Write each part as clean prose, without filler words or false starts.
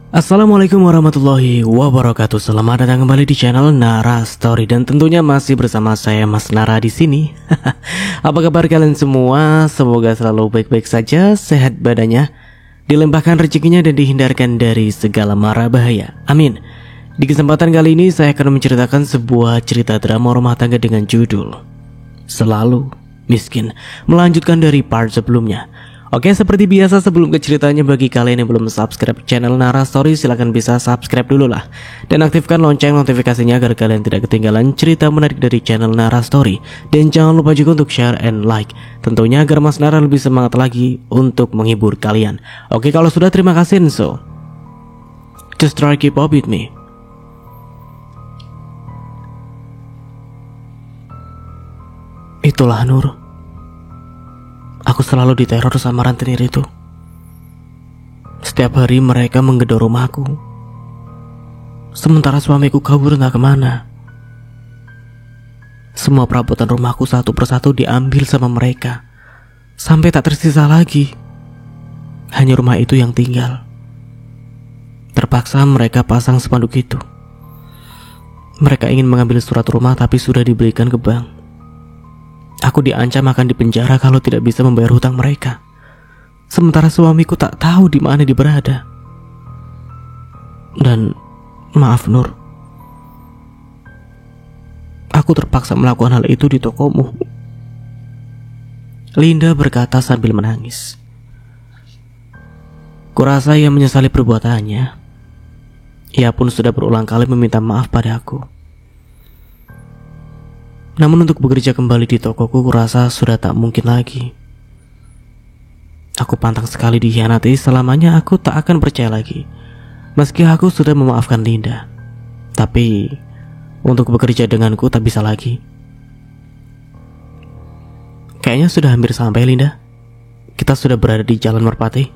Assalamualaikum warahmatullahi wabarakatuh. Selamat datang kembali di channel Nara Story dan tentunya masih bersama saya Mas Nara di sini. Apa kabar kalian semua? Semoga selalu baik-baik saja, sehat badannya, dilimpahkan rezekinya dan dihindarkan dari segala mara bahaya. Amin. Di kesempatan kali ini saya akan menceritakan sebuah cerita drama rumah tangga dengan judul Selalu Miskin, melanjutkan dari part sebelumnya. Oke, seperti biasa sebelum ke ceritanya, bagi kalian yang belum subscribe channel Nara Story, silahkan bisa subscribe dulu lah dan aktifkan lonceng notifikasinya agar kalian tidak ketinggalan cerita menarik dari channel Nara Story. Dan jangan lupa juga untuk share and like, tentunya agar Mas Nara lebih semangat lagi untuk menghibur kalian. Oke, kalau sudah terima kasih. So just try keep up with me. Itulah Nur. Aku selalu diteror sama rentenir itu. Setiap hari mereka menggedor rumahku, sementara suamiku kabur entah kemana. Semua perabotan rumahku satu persatu diambil sama mereka, sampai tak tersisa lagi. Hanya rumah itu yang tinggal. Terpaksa mereka pasang spanduk itu. Mereka ingin mengambil surat rumah tapi sudah diberikan ke bank. Aku diancam akan dipenjara kalau tidak bisa membayar hutang mereka. Sementara suamiku tak tahu di mana dia berada. Dan maaf Nur, aku terpaksa melakukan hal itu di tokomu. Linda berkata sambil menangis. Kurasa ia menyesali perbuatannya. Ia pun sudah berulang kali meminta maaf padaku. Namun untuk bekerja kembali di tokoku kurasa sudah tak mungkin lagi. Aku pantang sekali dikhianati, selamanya aku tak akan percaya lagi. Meski aku sudah memaafkan Linda, tapi untuk bekerja denganku tak bisa lagi. Kayaknya sudah hampir sampai Linda. Kita sudah berada di Jalan Merpati.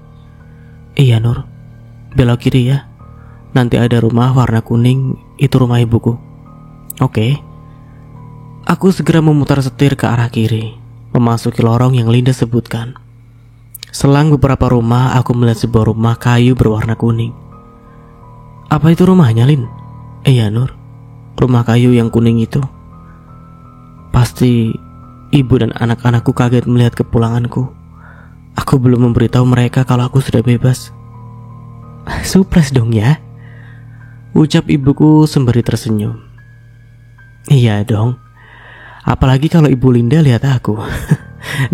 Iya Nur, belok kiri ya. Nanti ada rumah warna kuning, itu rumah ibuku. Oke. Aku segera memutar setir ke arah kiri, memasuki lorong yang Linda sebutkan. Selang beberapa rumah, aku melihat sebuah rumah kayu berwarna kuning. Apa itu rumahnya, Lin? Iya, Nur. Rumah kayu yang kuning itu. Pasti ibu dan anak-anakku kaget melihat kepulanganku. Aku belum memberitahu mereka kalau aku sudah bebas. Surprise dong ya, ucap ibuku sembari tersenyum. Iya dong. Apalagi kalau Ibu Linda lihat aku.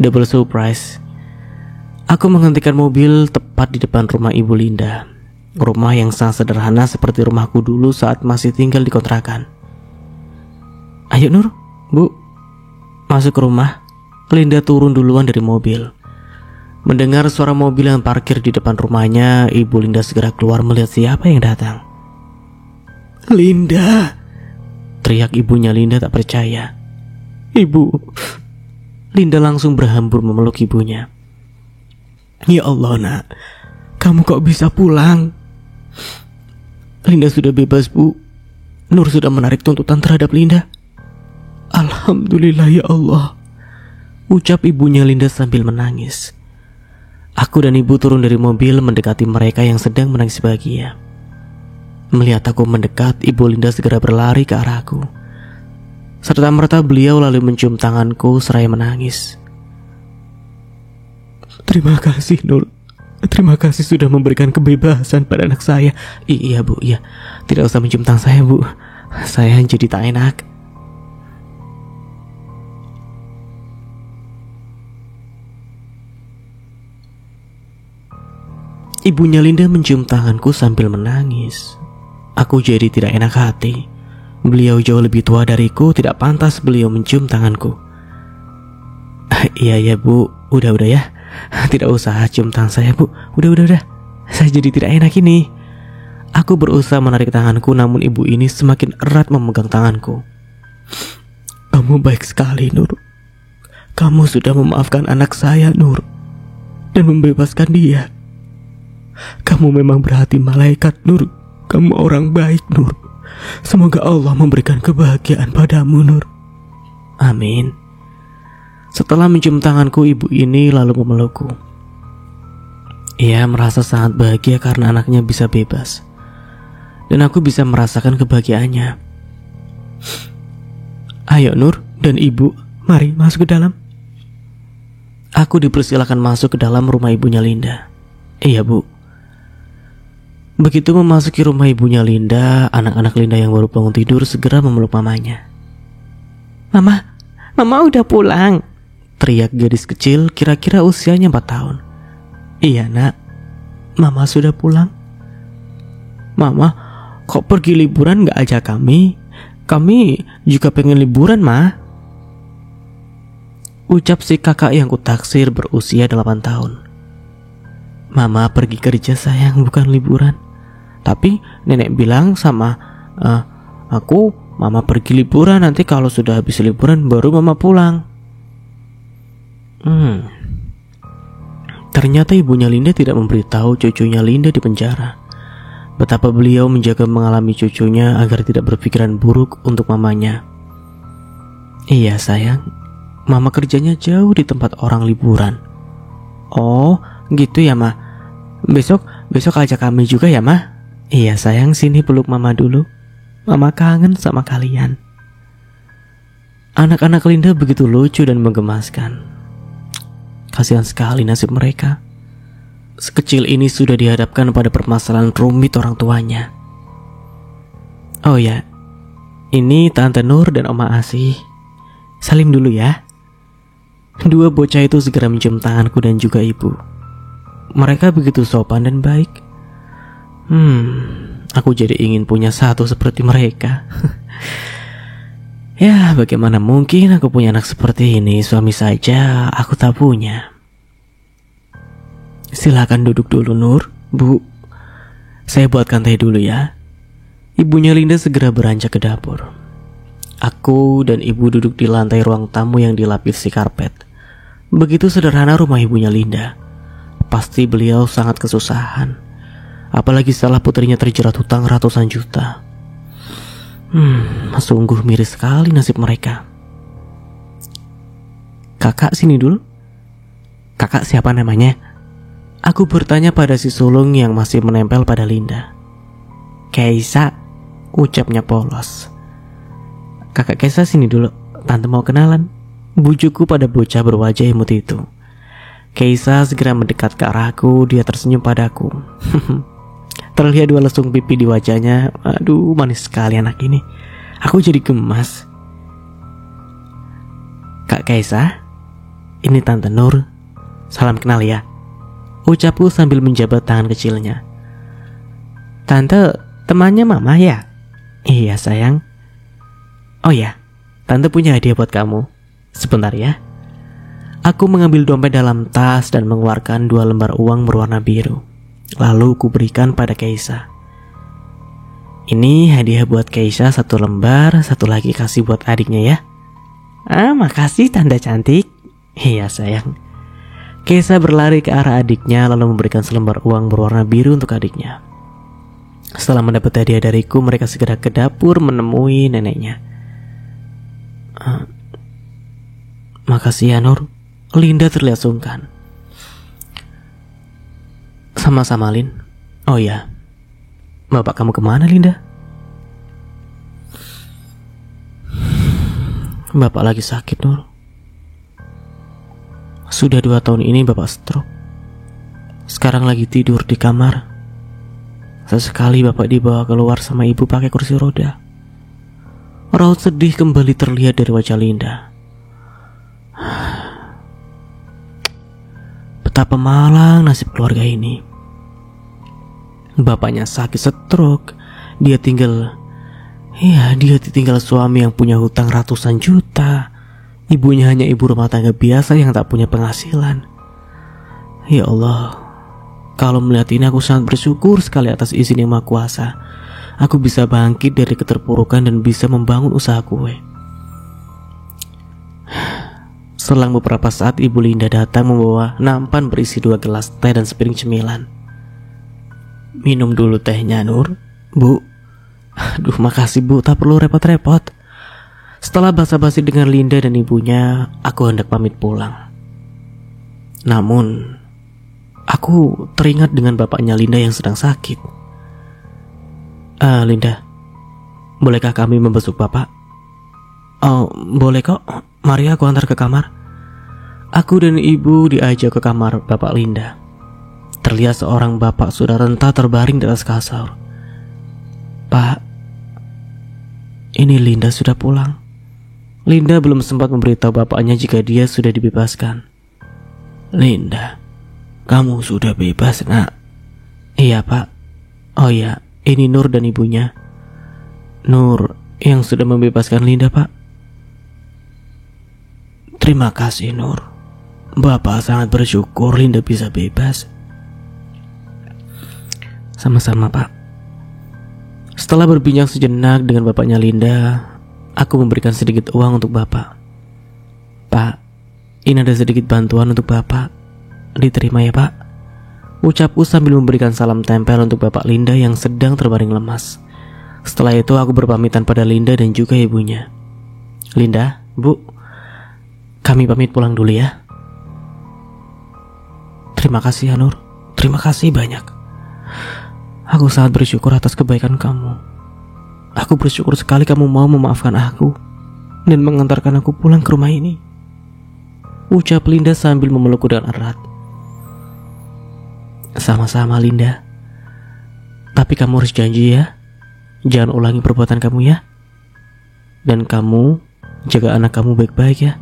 Double surprise. Aku menghentikan mobil tepat di depan rumah Ibu Linda. Rumah yang sangat sederhana seperti rumahku dulu saat masih tinggal di kontrakan. Ayo Nur, Bu, masuk ke rumah. Linda turun duluan dari mobil. Mendengar suara mobil yang parkir di depan rumahnya, Ibu Linda segera keluar melihat siapa yang datang. Linda, teriak ibunya Linda tak percaya. Ibu. Linda langsung berhambur memeluk ibunya. Ya Allah nak, kamu kok bisa pulang? Linda sudah bebas Bu. Nur sudah menarik tuntutan terhadap Linda. Alhamdulillah ya Allah, ucap ibunya Linda sambil menangis. Aku dan ibu turun dari mobil mendekati mereka yang sedang menangis bahagia. Melihat aku mendekat, Ibu Linda segera berlari ke arahku. Serta-merta beliau lalu mencium tanganku seraya menangis. Terima kasih Nur. Terima kasih sudah memberikan kebebasan pada anak saya. Iya Bu, iya. Tidak usah mencium tangan saya Bu. Saya jadi tak enak. Ibunya Linda mencium tanganku sambil menangis. Aku jadi tidak enak hati. Beliau jauh lebih tua dariku, tidak pantas beliau mencium tanganku. Iya Bu, udah ya. Tidak usah cium tangan saya Bu. Udah. Saya jadi tidak enak ini. Aku berusaha menarik tanganku, namun ibu ini semakin erat memegang tanganku. Kamu baik sekali Nur. Kamu sudah memaafkan anak saya Nur, dan membebaskan dia. Kamu memang berhati malaikat Nur. Kamu orang baik Nur. Semoga Allah memberikan kebahagiaan padamu Nur. Amin. Setelah mencium tanganku, ibu ini lalu memelukku. Ia merasa sangat bahagia karena anaknya bisa bebas. dan aku bisa merasakan kebahagiaannya. Ayo Nur dan Ibu, mari masuk ke dalam. Aku dipersilakan masuk ke dalam rumah ibunya Linda. Iya Bu. Begitu memasuki rumah ibunya Linda, anak-anak Linda yang baru bangun tidur segera memeluk mamanya. Mama udah pulang, teriak gadis kecil kira-kira usianya 4 tahun. Iya nak, Mama sudah pulang. Mama, kok pergi liburan gak ajak kami? Kami juga pengen liburan, Ma. Ucap si kakak yang kutaksir berusia 8 tahun. Mama pergi kerja sayang, bukan liburan. Tapi nenek bilang sama aku, Mama pergi liburan, nanti kalau sudah habis liburan baru Mama pulang. Ternyata ibunya Linda tidak memberitahu cucunya Linda di penjara. Betapa beliau menjaga mengalami cucunya agar tidak berpikiran buruk untuk mamanya. Iya sayang, Mama kerjanya jauh di tempat orang liburan. Oh, gitu ya, Ma. Besok ajak kami juga ya, Ma. Iya sayang, sini peluk Mama dulu. Mama kangen sama kalian. Anak-anak Linda begitu lucu dan menggemaskan. Kasihan sekali nasib mereka. Sekecil ini sudah dihadapkan pada permasalahan rumit orang tuanya. Oh ya, ini Tante Nur dan Oma Asih. Salim dulu ya. Dua bocah itu segera mencium tanganku dan juga ibu. Mereka begitu sopan dan baik. Aku jadi ingin punya satu seperti mereka. Ya, bagaimana mungkin aku punya anak seperti ini. Suami saja aku tak punya. Silakan duduk dulu Nur, Bu. Saya buatkan teh dulu ya. Ibunya Linda segera beranjak ke dapur. Aku dan ibu duduk di lantai ruang tamu yang dilapisi karpet. Begitu sederhana rumah ibunya Linda. Pasti beliau sangat kesusahan. Apalagi setelah putrinya terjerat hutang ratusan juta. Sungguh miris sekali nasib mereka. Kakak sini dulu. Kakak siapa namanya? Aku bertanya pada si sulung yang masih menempel pada Linda. Keisa, ucapnya polos. Kakak Keisa sini dulu, tante mau kenalan. Bujukku pada bocah berwajah imut itu. Keisa segera mendekat ke arahku, dia tersenyum padaku. Terlihat dua lesung pipi di wajahnya. Aduh, manis sekali anak ini. Aku jadi gemas. Kak Keisa, ini Tante Nur. Salam kenal ya, ucapku sambil menjabat tangan kecilnya. Tante, temannya Mama ya? Iya sayang. Oh ya, Tante punya hadiah buat kamu. Sebentar ya. Aku mengambil dompet dalam tas dan mengeluarkan 2 lembar uang berwarna biru. Lalu ku berikan pada Keisa. Ini hadiah buat Keisa 1 lembar, 1 lagi kasih buat adiknya ya. Makasih Tante cantik. Iya sayang. Keisa berlari ke arah adiknya lalu memberikan selembar uang berwarna biru untuk adiknya. Setelah mendapat hadiah dariku, mereka segera ke dapur menemui neneknya. Makasih ya Nur. Linda terlihat sungkan. Sama-sama Lin. Oh ya, bapak kamu kemana Linda? Bapak lagi sakit Nur. Sudah 2 tahun ini bapak stroke. Sekarang lagi tidur di kamar. Sesekali bapak dibawa keluar sama ibu pakai kursi roda. Raut sedih kembali terlihat dari wajah Linda. Betapa malang nasib keluarga ini. Bapaknya sakit stroke. Dia ditinggal suami yang punya hutang ratusan juta. Ibunya hanya ibu rumah tangga biasa yang tak punya penghasilan. Ya Allah, kalau melihat ini aku sangat bersyukur sekali atas izin yang Maha Kuasa. Aku bisa bangkit dari keterpurukan dan bisa membangun usaha kue. Selang beberapa saat Ibu Linda datang membawa nampan berisi 2 gelas teh dan sepiring cemilan. Minum dulu tehnya Nur, Bu. Aduh makasih Bu, tak perlu repot-repot. Setelah basa-basi dengan Linda dan ibunya, aku hendak pamit pulang. Namun, aku teringat dengan bapaknya Linda yang sedang sakit. Linda, bolehkah kami membesuk Bapak? Oh, boleh kok. Mari aku antar ke kamar. Aku dan ibu diajak ke kamar Bapak Linda. Terlihat seorang bapak sudah renta terbaring di atas kasur. Pak, ini Linda sudah pulang. Linda belum sempat memberitahu bapaknya jika dia sudah dibebaskan. Linda, kamu sudah bebas, nak? Iya, Pak. Oh ya, ini Nur dan ibunya. Nur yang sudah membebaskan Linda, Pak. Terima kasih, Nur. Bapak sangat bersyukur Linda bisa bebas. Sama-sama, Pak. Setelah berbincang sejenak dengan bapaknya Linda, aku memberikan sedikit uang untuk Bapak. Pak, ini ada sedikit bantuan untuk Bapak. Diterima ya, Pak. Ucapku sambil memberikan salam tempel untuk Bapak Linda yang sedang terbaring lemas. Setelah itu aku berpamitan pada Linda dan juga ibunya. Linda, Bu, kami pamit pulang dulu ya. Terima kasih ya, Nur. Terima kasih banyak. Aku sangat bersyukur atas kebaikan kamu. Aku bersyukur sekali kamu mau memaafkan aku dan mengantarkan aku pulang ke rumah ini. Ucap Linda sambil memelukku dengan erat. Sama-sama, Linda. Tapi kamu harus janji ya, jangan ulangi perbuatan kamu ya. Dan kamu jaga anak kamu baik-baik ya.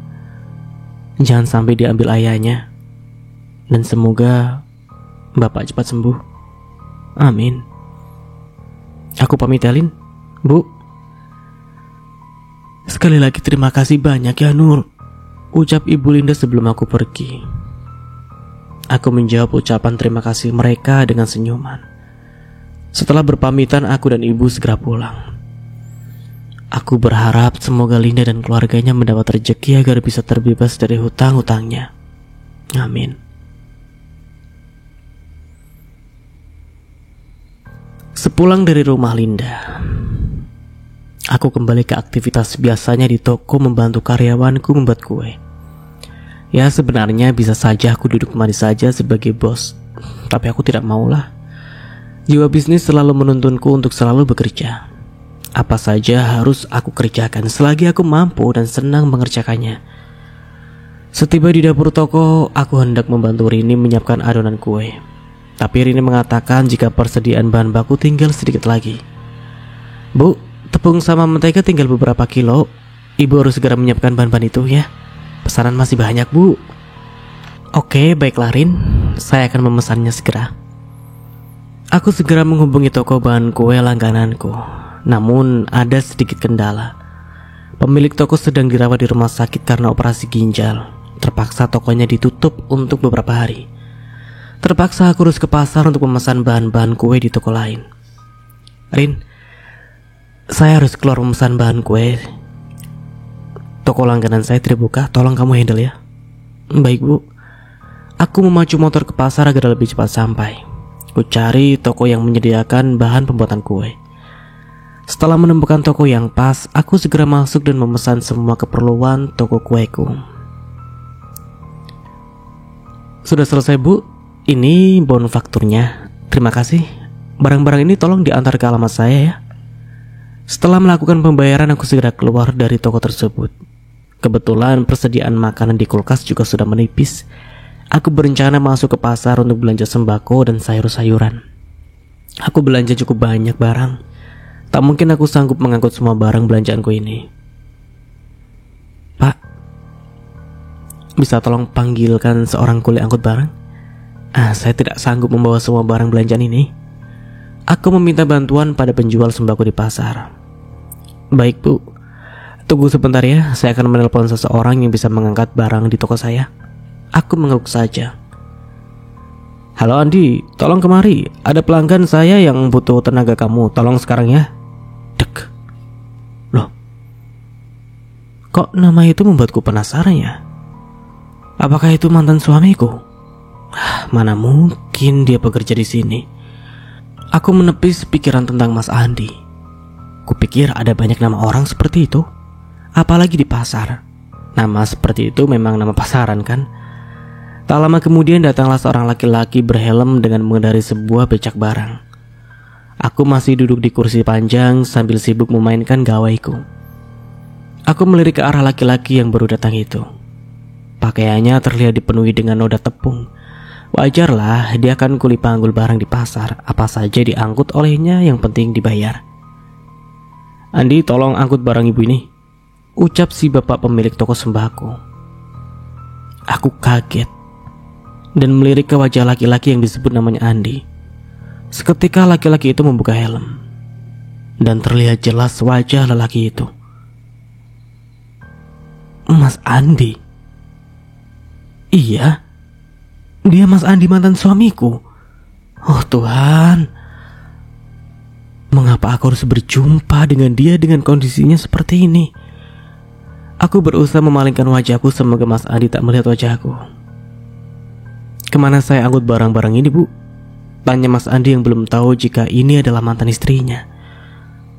Jangan sampai diambil ayahnya. Dan semoga Bapak cepat sembuh. Amin. Aku pamit ya, Lin. Bu. Sekali lagi terima kasih banyak ya, Nur. Ucap Ibu Linda sebelum aku pergi. Aku menjawab ucapan terima kasih mereka dengan senyuman. Setelah berpamitan, aku dan ibu segera pulang. Aku berharap semoga Linda dan keluarganya mendapat rezeki agar bisa terbebas dari hutang-hutangnya. Amin. Sepulang dari rumah Linda, aku kembali ke aktivitas biasanya di toko membantu karyawanku membuat kue. Ya, sebenarnya bisa saja aku duduk manis saja sebagai bos, tapi aku tidak maulah. Jiwa bisnis selalu menuntunku untuk selalu bekerja. Apa saja harus aku kerjakan selagi aku mampu dan senang mengerjakannya. Setiba di dapur toko, aku hendak membantu Rini menyiapkan adonan kue. Tapi Rini mengatakan jika persediaan bahan baku tinggal sedikit lagi. Bu, tepung sama mentega tinggal beberapa kilo. Ibu harus segera menyiapkan bahan-bahan itu ya. Pesanan masih banyak, Bu. Oke, baiklah Rin. Saya akan memesannya segera. Aku segera menghubungi toko bahan kue langgananku. Namun ada sedikit kendala. Pemilik toko sedang dirawat di rumah sakit karena operasi ginjal. Terpaksa tokonya ditutup untuk beberapa hari. Terpaksa aku harus ke pasar untuk memesan bahan-bahan kue di toko lain. Rin, saya harus keluar memesan bahan kue. Toko langganan saya tidak buka, tolong kamu handle ya. Baik, Bu. Aku memacu motor ke pasar agar lebih cepat sampai. Ku cari toko yang menyediakan bahan pembuatan kue. Setelah menemukan toko yang pas, aku segera masuk dan memesan semua keperluan toko kueku. Sudah selesai, Bu. Ini bon fakturnya. Terima kasih. Barang-barang ini tolong diantar ke alamat saya ya. Setelah melakukan pembayaran, aku segera keluar dari toko tersebut. Kebetulan persediaan makanan di kulkas juga sudah menipis. Aku berencana masuk ke pasar untuk belanja sembako dan sayur-sayuran. Aku belanja cukup banyak barang. Tak mungkin aku sanggup mengangkut semua barang belanjaanku ini. Pak, bisa tolong panggilkan seorang kuli angkut barang? Saya tidak sanggup membawa semua barang belanjaan ini. Aku meminta bantuan pada penjual sembako di pasar. Baik, Bu. Tunggu sebentar ya, saya akan menelpon seseorang yang bisa mengangkat barang di toko saya. Aku mengangguk saja. Halo Andi, tolong kemari. Ada pelanggan saya yang butuh tenaga kamu. Tolong sekarang ya. Dek. Loh, kok nama itu membuatku penasaran ya? Apakah itu mantan suamiku? Mana mungkin dia bekerja di sini. Aku menepis pikiran tentang Mas Andi. Kupikir ada banyak nama orang seperti itu, apalagi di pasar. Nama seperti itu memang nama pasaran kan? Tak lama kemudian datanglah seorang laki-laki berhelm dengan mengendari sebuah becak barang. Aku masih duduk di kursi panjang sambil sibuk memainkan gawaiku. Aku melirik ke arah laki-laki yang baru datang itu. Pakaiannya terlihat dipenuhi dengan noda tepung. Wajarlah, dia akan kuli panggul barang di pasar. Apa saja diangkut olehnya, yang penting dibayar. "Andi, tolong angkut barang ibu ini," ucap si bapak pemilik toko sembako. Aku kaget dan melirik ke wajah laki-laki yang disebut namanya Andi. Seketika laki-laki itu membuka helm dan terlihat jelas wajah lelaki itu. Mas Andi. Iya, dia Mas Andi, mantan suamiku. Oh Tuhan, mengapa aku harus berjumpa dengan dia dengan kondisinya seperti ini? Aku berusaha memalingkan wajahku semoga Mas Andi tak melihat wajahku. "Kemana saya angkut barang-barang ini, Bu?" tanya Mas Andi yang belum tahu jika ini adalah mantan istrinya.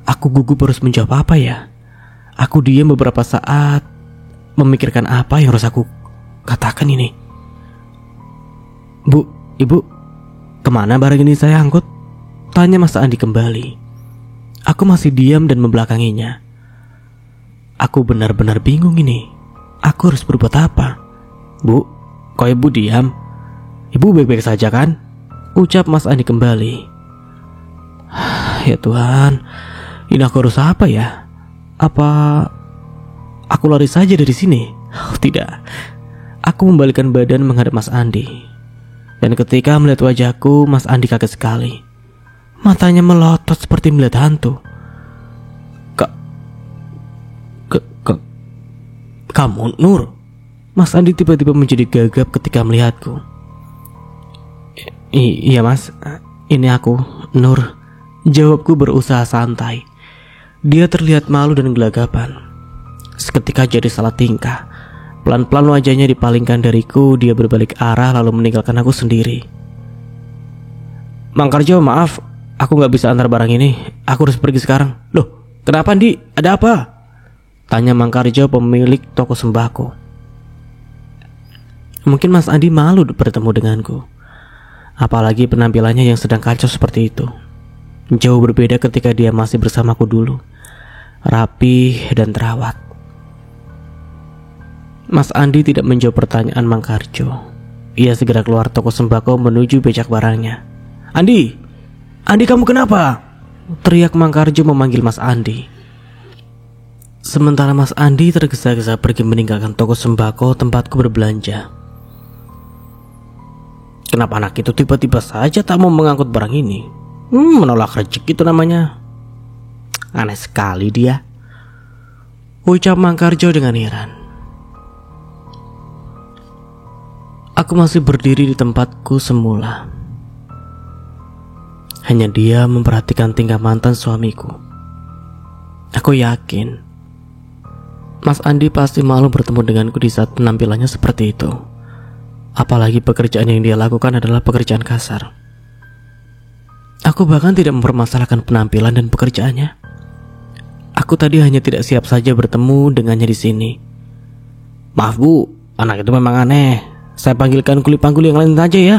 Aku gugup harus menjawab apa ya. Aku diam beberapa saat memikirkan apa yang harus aku katakan ini. "Bu, Ibu, kemana barang ini saya angkut?" tanya Mas Andi kembali. Aku masih diam dan membelakanginya. Aku benar-benar bingung ini. Aku harus berbuat apa? "Bu, kok Ibu diam? Ibu baik-baik saja kan?" ucap Mas Andi kembali. Ya Tuhan, ini aku harus apa ya? Apa aku lari saja dari sini? Oh, tidak. Aku membalikkan badan menghadap Mas Andi. Dan ketika melihat wajahku, Mas Andi kaget sekali. Matanya melotot seperti melihat hantu. Kamu, Nur?" Mas Andi tiba-tiba menjadi gagap ketika melihatku. Iya Mas, ini aku, Nur," jawabku berusaha santai. Dia terlihat malu dan gelagapan. Seketika jadi salah tingkah. Pelan-pelan wajahnya dipalingkan dariku. Dia berbalik arah lalu meninggalkan aku sendiri. "Mang Karjo, maaf, aku gak bisa antar barang ini. Aku harus pergi sekarang." "Loh, kenapa Andi? Ada apa?" tanya Mang Karjo, pemilik toko sembako. Mungkin Mas Andi malu bertemu denganku. Apalagi penampilannya yang sedang kacau seperti itu. Jauh berbeda ketika dia masih bersamaku dulu. Rapi dan terawat. Mas Andi tidak menjawab pertanyaan Mang Karjo. Ia segera keluar toko sembako menuju becak barangnya. Andi, kamu kenapa?" teriak Mang Karjo memanggil Mas Andi. Sementara Mas Andi tergesa-gesa pergi meninggalkan toko sembako tempatku berbelanja. Kenapa anak itu tiba-tiba saja tak mau mengangkut barang ini? Menolak rezeki itu namanya. Aneh sekali dia, ucap Mang Karjo dengan heran. Aku masih berdiri di tempatku semula. Hanya dia memperhatikan tingkah mantan suamiku. Aku yakin Mas Andi pasti malu bertemu denganku di saat penampilannya seperti itu. Apalagi pekerjaan yang dia lakukan adalah pekerjaan kasar. Aku bahkan tidak mempermasalahkan penampilan dan pekerjaannya. Aku tadi hanya tidak siap saja bertemu dengannya di sini. "Maaf Bu, anak itu memang aneh. Saya panggilkan kuli panggul yang lain saja ya."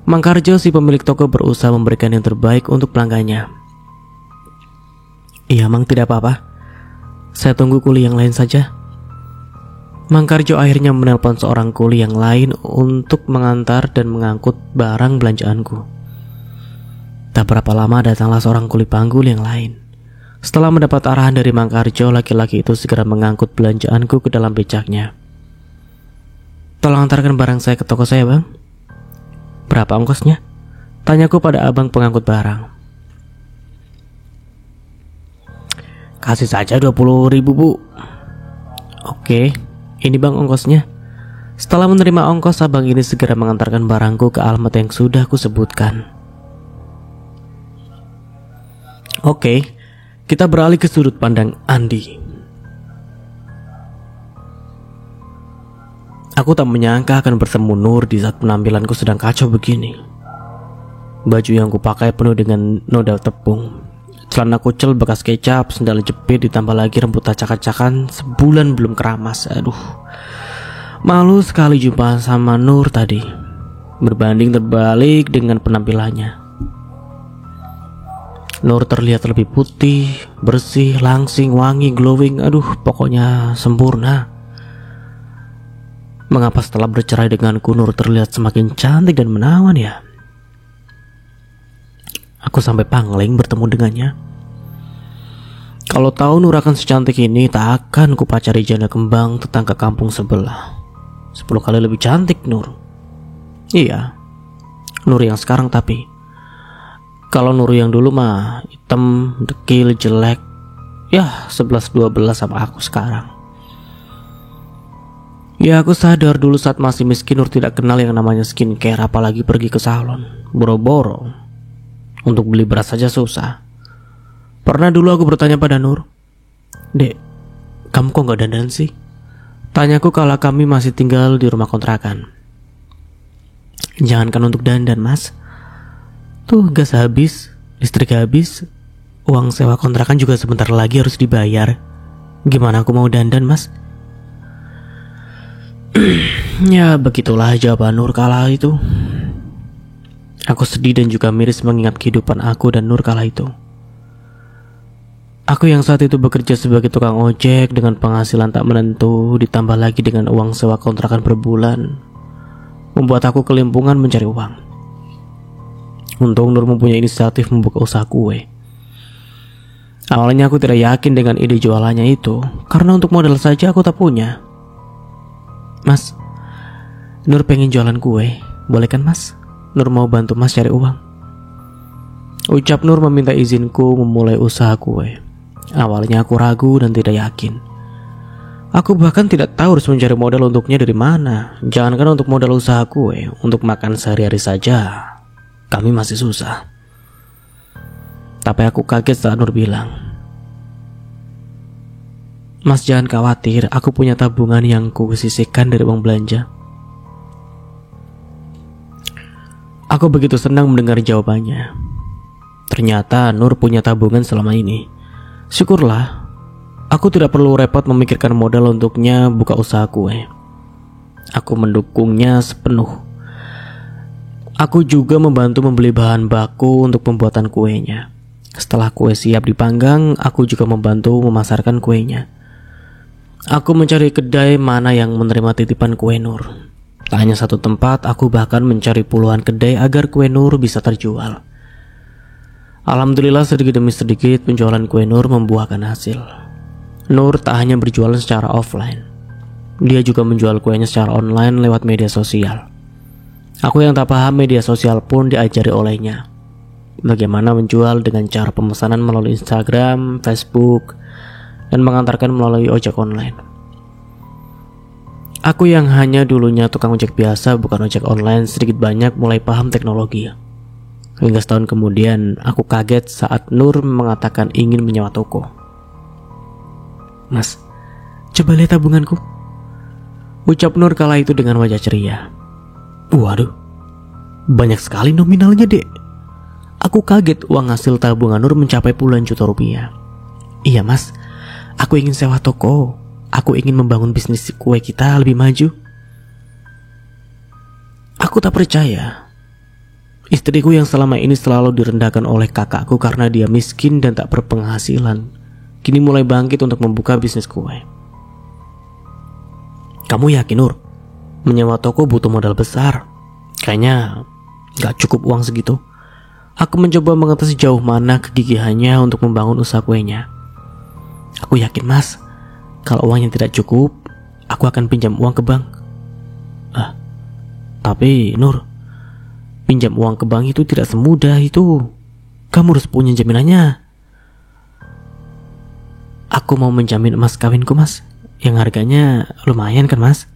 Mang Karjo, si pemilik toko, berusaha memberikan yang terbaik untuk pelanggannya. "Iya Mang, tidak apa-apa. Saya tunggu kuli yang lain saja." Mang Karjo akhirnya menelpon seorang kuli yang lain untuk mengantar dan mengangkut barang belanjaanku. Tak berapa lama datanglah seorang kuli panggul yang lain. Setelah mendapat arahan dari Mang Karjo, laki-laki itu segera mengangkut belanjaanku ke dalam becaknya. "Tolong antarkan barang saya ke toko saya Bang." "Berapa ongkosnya?" tanyaku pada abang pengangkut barang. "Kasih saja 20.000 Bu." "Oke, ini Bang ongkosnya." Setelah menerima ongkos, abang ini segera mengantarkan barangku ke alamat yang sudah kusebutkan. Oke, kita beralih ke sudut pandang Andi. Aku tak menyangka akan bertemu Nur di saat penampilanku sedang kacau begini. Baju yang kupakai penuh dengan noda tepung, celana kucel bekas kecap, sendal jepit, ditambah lagi rambut acak-acakan sebulan belum keramas. Aduh, malu sekali jumpa sama Nur tadi, berbanding terbalik dengan penampilannya. Nur terlihat lebih putih, bersih, langsing, wangi, glowing. Aduh, pokoknya sempurna. Mengapa setelah bercerai denganku Nur terlihat semakin cantik dan menawan ya? Aku sampai pangling bertemu dengannya. Kalau tahu Nur akan secantik ini, tak akan ku pacari janda kembang tetangga kampung sebelah. 10 kali lebih cantik Nur. Iya, Nur yang sekarang tapi. Kalau Nur yang dulu mah hitam, dekil, jelek. Ya 11-12 sama aku sekarang. Ya aku sadar dulu saat masih miskin Nur tidak kenal yang namanya skincare, apalagi pergi ke salon. Boro-boro. Untuk beli beras saja susah. Pernah dulu aku bertanya pada Nur, "Dek, kamu kok gak dandan sih?" Tanyaku kala kami masih tinggal di rumah kontrakan. "Jangankan untuk dandan mas, tuh gas habis, listrik habis, uang sewa kontrakan juga sebentar lagi harus dibayar. Gimana aku mau dandan mas?" Ya begitulah jawaban Nur kala itu. Aku sedih dan juga miris mengingat kehidupan aku dan Nur kala itu. Aku yang saat itu bekerja sebagai tukang ojek dengan penghasilan tak menentu, ditambah lagi dengan uang sewa kontrakan per bulan, membuat aku kelimpungan mencari uang. Untung Nur mempunyai inisiatif membuka usaha kue. Awalnya aku tidak yakin dengan ide jualannya itu, karena untuk modal saja aku tak punya. "Mas, Nur pengen jualan kue, boleh kan mas? Nur mau bantu mas cari uang." Ucap Nur meminta izinku memulai usaha kue. Awalnya aku ragu dan tidak yakin. Aku bahkan tidak tahu harus mencari modal untuknya dari mana. Jangankan untuk modal usaha kue, untuk makan sehari-hari saja kami masih susah. Tapi aku kaget saat Nur bilang, "Mas jangan khawatir, aku punya tabungan yang ku sisihkan dari uang belanja." Aku begitu senang mendengar jawabannya. Ternyata Nur punya tabungan selama ini. Syukurlah, aku tidak perlu repot memikirkan modal untuknya buka usaha kue. Aku mendukungnya sepenuh. Aku juga membantu membeli bahan baku untuk pembuatan kuenya. Setelah kue siap dipanggang, aku juga membantu memasarkan kuenya. Aku mencari kedai mana yang menerima titipan kue Nur. Tak hanya satu tempat, aku bahkan mencari puluhan kedai agar kue Nur bisa terjual. Alhamdulillah sedikit demi sedikit penjualan kue Nur membuahkan hasil. Nur tak hanya berjualan secara offline, dia juga menjual kuenya secara online lewat media sosial. Aku yang tak paham media sosial pun diajari olehnya. Bagaimana menjual dengan cara pemesanan melalui Instagram, Facebook, dan mengantarkan melalui ojek online. Aku yang hanya dulunya tukang ojek biasa bukan ojek online sedikit banyak mulai paham teknologi. Hingga setahun kemudian aku kaget saat Nur mengatakan ingin menyewa toko. "Mas, coba lihat tabunganku," ucap Nur kala itu dengan wajah ceria. Waduh, banyak sekali nominalnya dek. Aku kaget uang hasil tabungan Nur mencapai puluhan juta rupiah. "Iya mas, aku ingin sewa toko. Aku ingin membangun bisnis kue kita lebih maju." Aku tak percaya. Istriku yang selama ini selalu direndahkan oleh kakakku karena dia miskin dan tak berpenghasilan, kini mulai bangkit untuk membuka bisnis kue. "Kamu yakin Nur? Menyewa toko butuh modal besar. Kayaknya gak cukup uang segitu." Aku mencoba mengetes sejauh mana kegigihannya untuk membangun usaha kuenya. "Aku yakin mas, kalau uangnya tidak cukup, aku akan pinjam uang ke bank." Tapi Nur, pinjam uang ke bank itu tidak semudah itu. Kamu harus punya jaminannya. "Aku mau menjamin emas kawinku mas, yang harganya lumayan kan mas?"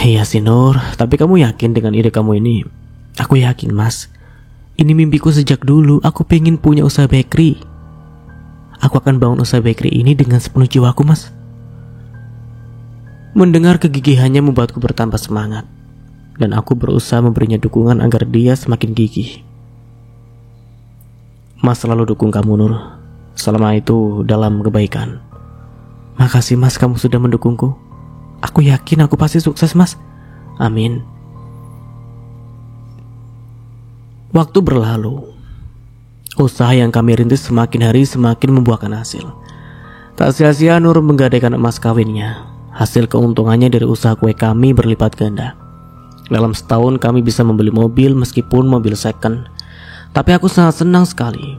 "Iya sih Nur, tapi kamu yakin dengan ide kamu ini?" "Aku yakin mas, ini mimpiku sejak dulu. Aku pengen punya usaha bakery. Aku akan bangun usaha bakery ini dengan sepenuh jiwaku mas." Mendengar kegigihannya membuatku bertambah semangat, dan aku berusaha memberinya dukungan agar dia semakin gigih. "Mas selalu dukung kamu Nur, selama itu dalam kebaikan." "Makasih mas, kamu sudah mendukungku. Aku yakin aku pasti sukses mas. Amin." Waktu berlalu. Usaha yang kami rintis semakin hari semakin membuahkan hasil. Tak sia-sia Nur menggadaikan emas kawinnya. Hasil keuntungannya dari usaha kue kami berlipat ganda. Dalam setahun kami bisa membeli mobil meskipun mobil second. Tapi aku sangat senang sekali.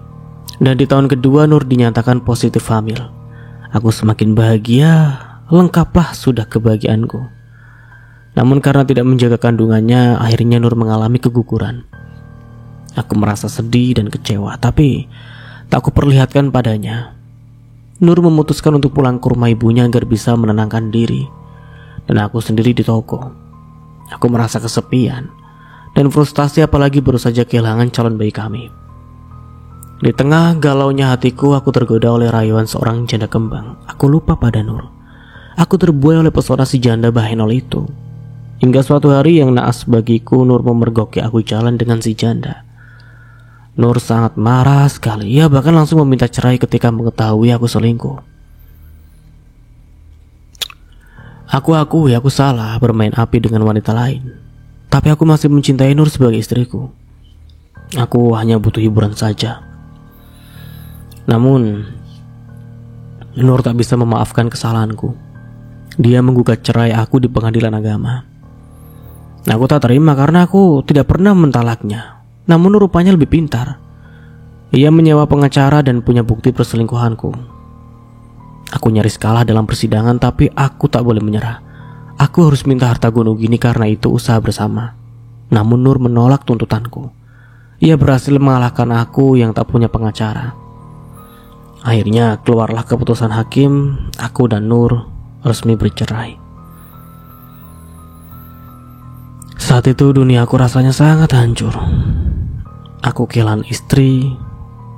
Dan di tahun kedua Nur dinyatakan positif hamil. Aku semakin bahagia, lengkaplah sudah kebahagiaanku. Namun karena tidak menjaga kandungannya, akhirnya Nur mengalami keguguran. Aku merasa sedih dan kecewa, tapi tak aku perlihatkan padanya. Nur memutuskan untuk pulang ke rumah ibunya agar bisa menenangkan diri. Dan aku sendiri di toko. Aku merasa kesepian dan frustasi, apalagi baru saja kehilangan calon bayi kami. Di tengah galaunya hatiku, aku tergoda oleh rayuan seorang janda kembang. Aku lupa pada Nur. Aku terbuai oleh pesona si janda bahenol itu. Hingga suatu hari yang naas bagiku, Nur memergoki aku jalan dengan si janda. Nur sangat marah sekali. Ia bahkan langsung meminta cerai ketika mengetahui aku selingkuh. Aku akui aku salah bermain api dengan wanita lain. Tapi aku masih mencintai Nur sebagai istriku. Aku hanya butuh hiburan saja. Namun Nur tak bisa memaafkan kesalahanku. Dia menggugat cerai aku di pengadilan agama. Aku tak terima karena aku tidak pernah mentalaknya. Namun Nur rupanya lebih pintar. Ia menyewa pengacara dan punya bukti perselingkuhanku. Aku nyaris kalah dalam persidangan, tapi aku tak boleh menyerah. Aku harus minta harta gunung gini karena itu usaha bersama. Namun Nur menolak tuntutanku. Ia berhasil mengalahkan aku yang tak punya pengacara. Akhirnya keluarlah keputusan hakim. Aku dan Nur resmi bercerai. Saat itu dunia aku rasanya sangat hancur. Aku kehilangan istri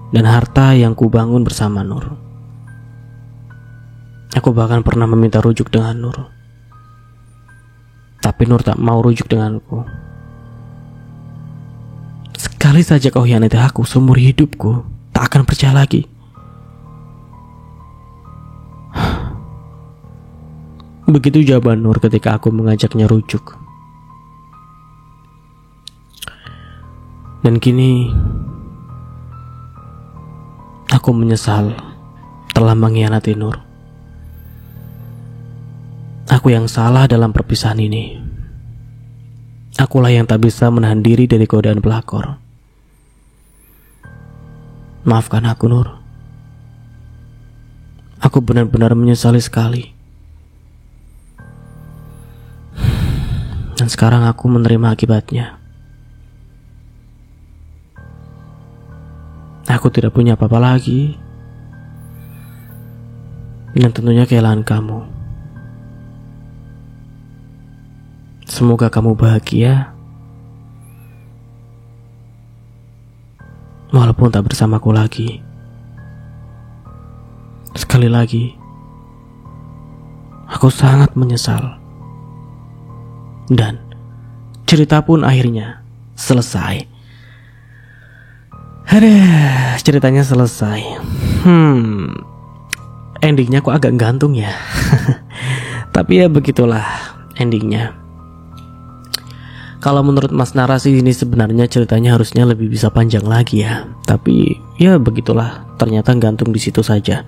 dan harta yang kubangun bersama Nur. Aku bahkan pernah meminta rujuk dengan Nur. Tapi Nur tak mau rujuk denganku. Sekali saja kau hianati aku, seumur hidupku tak akan percaya lagi. Begitu jawaban Nur ketika aku mengajaknya rujuk. Dan kini aku menyesal telah mengkhianati Nur. Aku yang salah dalam perpisahan ini. Akulah yang tak bisa menahan diri dari godaan pelakor. Maafkan aku, Nur. Aku benar-benar menyesali sekali. Dan sekarang aku menerima akibatnya. Aku tidak punya apa-apa lagi. Dan tentunya kehilangan kamu. Semoga kamu bahagia. Walaupun tak bersamaku lagi. Sekali lagi, aku sangat menyesal. Dan cerita pun akhirnya selesai. Ceritanya selesai. Endingnya kok agak gantung ya. Tapi ya begitulah endingnya. Kalau menurut Mas narasi ini sebenarnya ceritanya harusnya lebih bisa panjang lagi ya. Tapi ya begitulah, ternyata gantung di situ saja.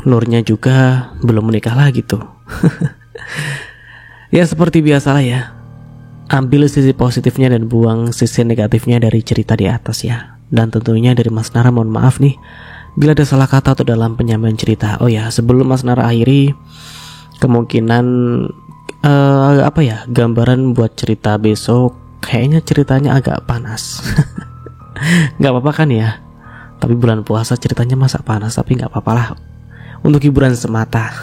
Nurnya juga belum menikah lagi tuh. Ya seperti biasalah ya. Ambil sisi positifnya dan buang sisi negatifnya dari cerita di atas ya. Dan tentunya dari Mas Nara mohon maaf nih bila ada salah kata atau dalam penyampaian cerita. Oh ya, sebelum Mas Nara akhiri, kemungkinan gambaran buat cerita besok kayaknya ceritanya agak panas. Gak apa-apa kan ya. Tapi bulan puasa ceritanya masa panas, tapi gak apa-apa lah. Untuk hiburan semata.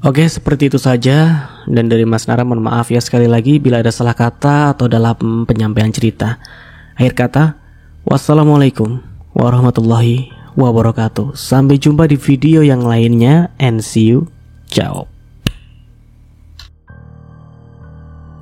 Oke, seperti itu saja. Dan dari Mas Nara mohon maaf ya sekali lagi bila ada salah kata atau dalam penyampaian cerita. Akhir kata, wassalamualaikum warahmatullahi wabarakatuh. Sampai jumpa di video yang lainnya, and see you. Ciao.